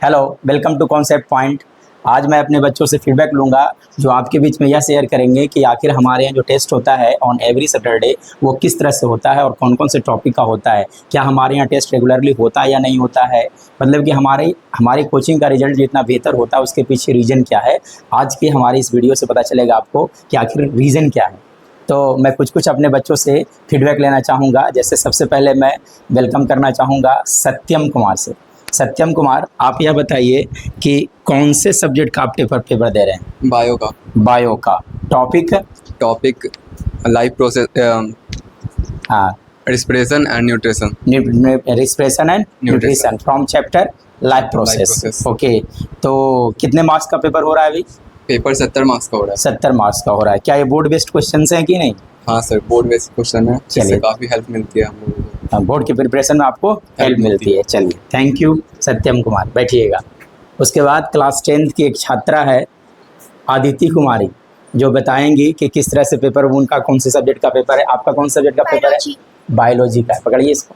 Hello, welcome to Concept Point. आज मैं अपने बच्चों से फीडबैक लूँगा जो आपके बीच में यह शेयर करेंगे कि आखिर हमारे यहाँ जो टेस्ट होता है ऑन एवरी सैटरडे वो किस तरह से होता है और कौन कौन से टॉपिक का होता है। क्या हमारे यहाँ टेस्ट रेगुलरली होता है या नहीं होता है, मतलब कि हमारी कोचिंग का रिजल्ट जितना बेहतर होता है उसके पीछे रीज़न क्या है। आज की हमारी इस वीडियो से पता चलेगा आपको कि आखिर रीज़न क्या है। तो मैं कुछ अपने बच्चों से फीडबैक लेना चाहूँगा। जैसे सबसे पहले मैं वेलकम करना चाहूँगा सत्यम कुमार से। सत्यम कुमार, आप यह बताइए कि कौन से सब्जेक्ट का आप पेपर दे रहे हैं? बायो का टॉपिक लाइफ प्रोसेस, हाँ, respiration and nutrition. Respiration and nutrition from chapter life process. process. Okay, तो कितने मार्क्स का पेपर हो रहा है अभी? पेपर 70 मार्क्स का हो रहा है। 70 मार्क्स का हो रहा है। क्या ये बोर्ड बेस्ड क्वेश्चन हैं कि नहीं? हाँ सर, बोर्ड बेस्ड क्वेश्चन है, चलिए। जिससे काफ़ी हेल्प मिलती है हम लोगों को। बोर्ड की प्रिपरेशन में आपको हेल्प मिलती है। चलिए, थैंक यू सत्यम कुमार, बैठिएगा। उसके बाद क्लास 10th की एक छात्रा है आदिति कुमारी, जो बताएंगी कि किस तरह से पेपर, उनका कौन से सब्जेक्ट का पेपर है। आपका कौन से सब्जेक्ट का पेपर है? बायोलॉजी का है। पकड़िए इसको,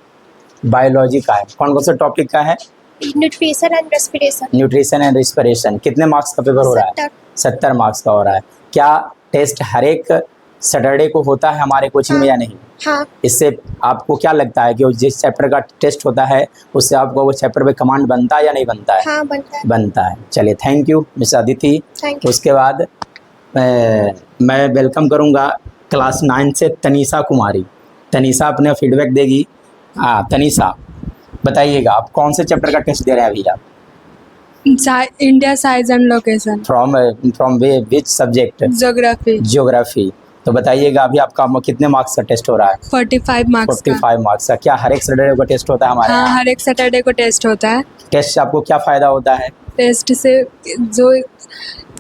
बायोलॉजी का है। कौन से टॉपिक का है? Nutrition and respiration. Nutrition and respiration. कितने मार्क्स का पेपर हो रहा है? 70 मार्क्स का हो रहा है। क्या टेस्ट हर एक सैटरडे को होता है हमारे कोचिंग में या नहीं? हाँ। इससे आपको क्या लगता है कि जिस चैप्टर का टेस्ट होता है उससे आपको वो चैप्टर पे कमांड बनता है या नहीं बनता है? हाँ, बनता है। बनता है। चलिए, thank you miss Aditi. Thank you. उसके बाद मैं वेलकम करूंगा क्लास 9 से तनीषा कुमारी। तनीषा अपने फीडबैक देगी। हाँ तनीषा, बताइएगा आप कौन से चैप्टर का टेस्ट दे रहे हैं अभी आप? India size and location. From which subject? Geography. तो बताइएगा अभी आपका कितने मार्क्स का टेस्ट हो रहा है? 45 मार्क्स का। 45 मार्क्स का। क्या हर एक सैटरडे को टेस्ट होता है हमारे हाँ, यहाँ? हर एक सैटरडे को टेस्ट होता है। टेस्ट से आपको क्या फ़ायदा होता है? टेस्ट से जो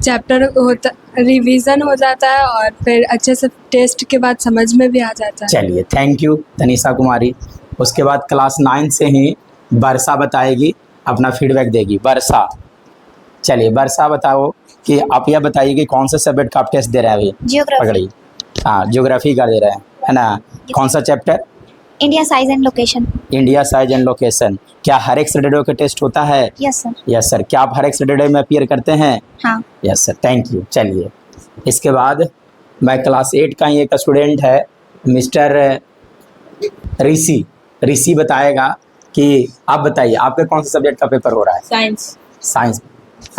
चैप्टर होता रिवीजन हो जाता है और फिर अच्छे से टेस्ट के बाद समझ में भी आ जाता है। चलिए, थैंक यू तनीषा कुमारी। उसके बाद क्लास 9 से ही वर्षा बताएगी, अपना फीडबैक देगी। वर्षा, चलिए वर्षा बताओ कि आप यह बताइए कि कौन से सब्जेक्ट का आप टेस्ट दे रहे हैं अभी? ज्योग्राफी। पकड़िए। हाँ, ज्योग्राफी का दे रहे हैं, है ना? कौन सा chapter? India size and location. India size and location. क्या हर एक सैटरडे का टेस्ट होता है? Yes sir. Yes sir. क्या आप हर एक सैटरडे में अपीयर करते हैं? हाँ। Yes sir, thank you. चलिए, इसके बाद मैं क्लास 8 का ही एक स्टूडेंट है मिस्टर ऋषि बताएगा कि आप बताइए आपके कौन से सब्जेक्ट का पेपर हो रहा है? साइंस,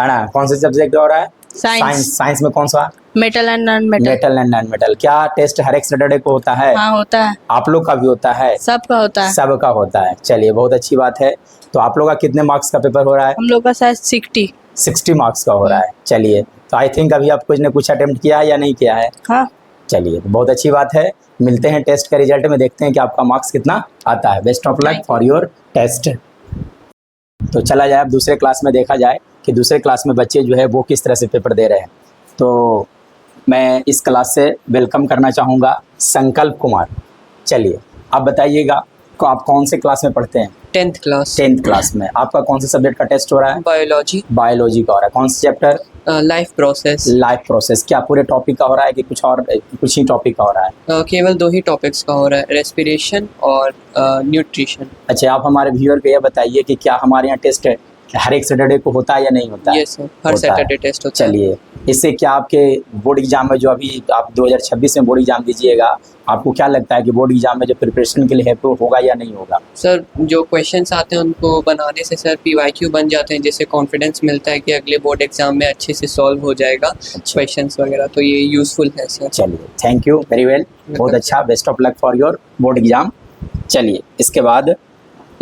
है ना? कौन से सब्जेक्ट हो रहा है? साइंस में कौन सा? Metal and non metal. क्या टेस्ट हर एक सैटरडे को होता है? हाँ, होता है। आप लोग का भी होता है? सबका होता है। चलिए, बहुत अच्छी बात है। तो आप लोग का कितने मार्क्स का पेपर हो रहा है? हम लोग का शायद 60 मार्क्स का हो रहा है। चलिए, तो आई थिंक अभी आप कुछ न कुछ अटेम्प्ट किया है या नहीं किया है? हाँ। चलिए, तो बहुत अच्छी बात है। मिलते हैं टेस्ट का रिजल्ट में, देखते हैं कि आपका मार्क्स कितना आता है। Best of luck for your test. तो चला जाए अब दूसरे क्लास में, देखा जाए कि दूसरे क्लास में बच्चे जो है वो किस तरह से पेपर दे रहे हैं। तो मैं इस क्लास से वेलकम करना चाहूँगा संकल्प कुमार। चलिए, आप बताइएगा को आप कौन से क्लास में पढ़ते हैं? 10th class. 10th क्लास में। आपका कौन से सब्जेक्ट का टेस्ट हो रहा है? बायोलॉजी का हो रहा है। कौन से चैप्टर? Life process. क्या पूरे टॉपिक का हो रहा है कि कुछ ही टॉपिक का हो रहा है? केवल 2 ही टॉपिक्स का हो रहा है, रेस्पिरेशन और न्यूट्रिशन। अच्छा, आप हमारे व्यूअर को यह बताइए कि क्या हमारे यहाँ टेस्ट हर एक सैटरडे को होता है या नहीं होता है? यस सर, हर सैटरडे टेस्ट होता है। चलिए, इससे क्या आपके बोर्ड एग्जाम में, जो अभी आप 2026 में बोर्ड एग्जाम दीजिएगा, आपको क्या लगता है कि बोर्ड एग्जाम में जो प्रिपरेशन के लिए है तो होगा या नहीं होगा? सर, जो क्वेश्चंस आते हैं उनको बनाने से सर PYQ बन जाते हैं, जिससे कॉन्फिडेंस मिलता है कि अगले बोर्ड एग्जाम में अच्छे से सॉल्व हो जाएगा क्वेश्चंस वगैरह। तो ये यूजफुल है सर। चलिए, थैंक यू, वेरी वेल, बहुत अच्छा। Best of luck for your board exam. चलिए, इसके बाद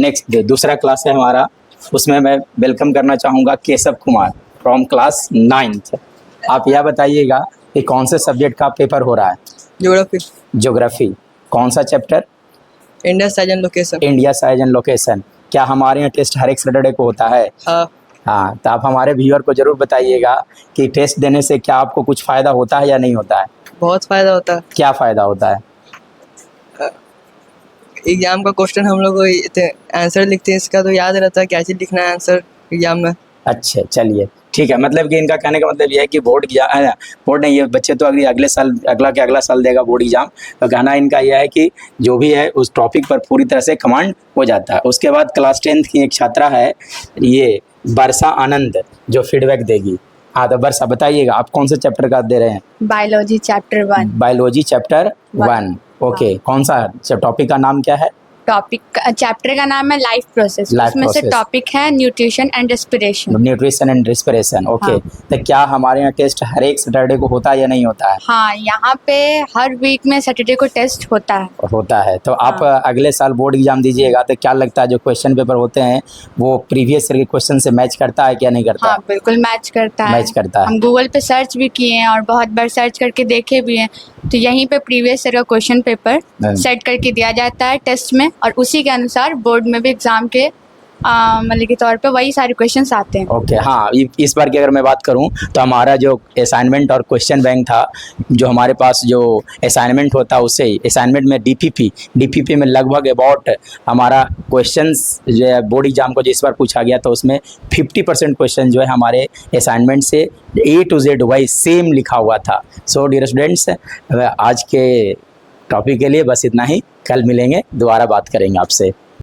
नेक्स्ट दूसरा क्लास है हमारा, उसमें मैं वेलकम करना चाहूँगा Keshav Kumar from class 9th। आप यह बताइएगा कि कौन से सब्जेक्ट का पेपर हो रहा है? ज्योग्राफी। कौन सा chapter? India size and location. क्या हमारे यहाँ टेस्ट हर एक सैटरडे को होता है? हाँ, तो आप हमारे व्यूअर को जरूर बताइएगा कि टेस्ट देने से क्या आपको कुछ फ़ायदा होता है या नहीं होता है? बहुत फ़ायदा होता है। क्या फ़ायदा होता है? एग्जाम का क्वेश्चन हम लोग आंसर लिखते हैं, इसका तो याद रहता है कैसे लिखना है आंसर एग्जाम में। अच्छा, चलिए ठीक है। मतलब कि इनका कहने का मतलब यह है कि बोर्ड नहीं, ये बच्चे तो अगले साल देगा बोर्ड एग्जाम। तो कहना इनका यह है कि जो भी है उस टॉपिक पर पूरी तरह से कमांड हो जाता है। उसके बाद क्लास 10th की एक छात्रा है, ये वर्षा आनंद जो फीडबैक देगी। हाँ तो वर्षा बताइएगा, आप कौन से चैप्टर का दे रहे हैं? Biology chapter 1। Biology chapter 1। Okay, कौन सा टॉपिक का नाम क्या है? टॉपिक चैप्टर का नाम है लाइफ प्रोसेस। Life उसमें से process। टॉपिक है nutrition and respiration. Nutrition and respiration. Okay, हाँ। तो क्या हमारे यहाँ टेस्ट हर एक सैटरडे को होता है या नहीं होता है? हाँ, यहाँ पे हर वीक में सैटरडे को टेस्ट होता है। होता है। तो आप हाँ। अगले साल बोर्ड एग्जाम दीजिएगा तो क्या लगता है जो क्वेश्चन पेपर होते हैं वो प्रीवियस ईयर के क्वेश्चन से मैच करता है क्या नहीं करता? हाँ, बिल्कुल मैच करता है। मैच करता है। हम गूगल पे सर्च भी किए हैं और बहुत बार सर्च करके देखे भी हैं, तो यहीं पे प्रीवियस ईयर का क्वेश्चन पेपर सेट करके दिया जाता है टेस्ट में, और उसी के अनुसार बोर्ड में भी एग्जाम के मतलब के तौर पे वही सारे क्वेश्चंस आते हैं। ओके, हाँ, इस बार की अगर मैं बात करूं तो हमारा जो असाइनमेंट और क्वेश्चन बैंक था, जो हमारे पास जो असाइनमेंट होता है उससे ही असाइनमेंट में डीपीपी में लगभग अबाउट हमारा क्वेश्चंस जो है बोर्ड एग्जाम को जिस बार पूछा गया तो उसमें 50% क्वेश्चन जो है हमारे असाइनमेंट से A to Z वही सेम लिखा हुआ था। सो डियर स्टूडेंट्स, आज के टॉपिक के लिए बस इतना ही। कल मिलेंगे, दोबारा बात करेंगे आपसे।